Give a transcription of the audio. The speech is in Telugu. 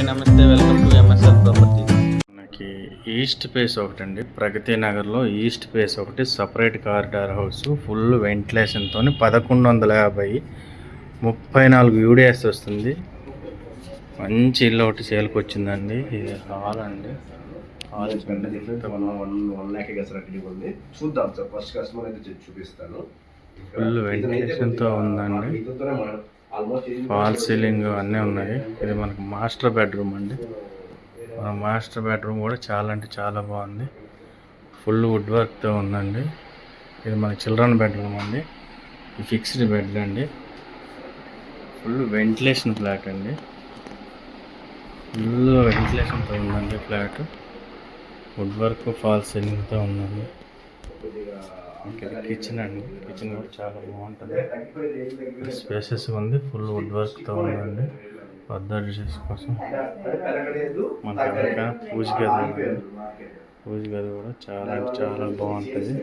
హాయ్ నమస్తే, వెల్కమ్ టు ఎంఎస్ఎల్ ప్రాపర్టీ. మనకి ఈస్ట్ ఫేస్ ఒకటి అండి, ప్రగతి నగర్లో ఈస్ట్ ఫేస్ ఒకటి సపరేట్ కారిడార్ హౌస్, ఫుల్ వెంటిలేషన్తో 1150, 34 యూడిఎస్ వస్తుంది. మంచి ఇల్లు ఒకటి సేల్కి వచ్చిందండి. ఇది హాల్ అండి. హాల్ చూద్దాం సార్, ఫస్ట్ కస్టమర్ అయితే చూపిస్తాను. ఫుల్ వెంటిలేషన్తో ఉందండి. ఫాల్ సీలింగ్ అన్నీ ఉన్నాయి. ఇది మనకు మాస్టర్ బెడ్రూమ్ అండి. మన మాస్టర్ బెడ్రూమ్ కూడా చాలా అంటే చాలా బాగుంది. ఫుల్ వుడ్ వర్క్తో ఉందండి. ఇది మన చిల్డ్రన్ బెడ్రూమ్ అండి. ఇది ఫిక్స్డ్ బెడ్ అండి. ఫుల్ వెంటిలేషన్ ఫ్లాట్ అండి. ఫుల్ వెంటిలేషన్తో ఉందండి ఫ్లాట్. వుడ్ వర్క్ ఫాల్ సీలింగ్తో ఉందండి. కిచెన్ అండి. కిచెన్ కూడా చాలా బాగుంటుంది. స్పేసెస్ ఉంది. ఫుల్ వుడ్ వర్క్తో ఉందండి. పెద్ద డిషెస్ కోసం మనకి ఎవరికైనా పూజ గది ఉంది. పూజ గది కూడా చాలా అంటే చాలా బాగుంటుంది.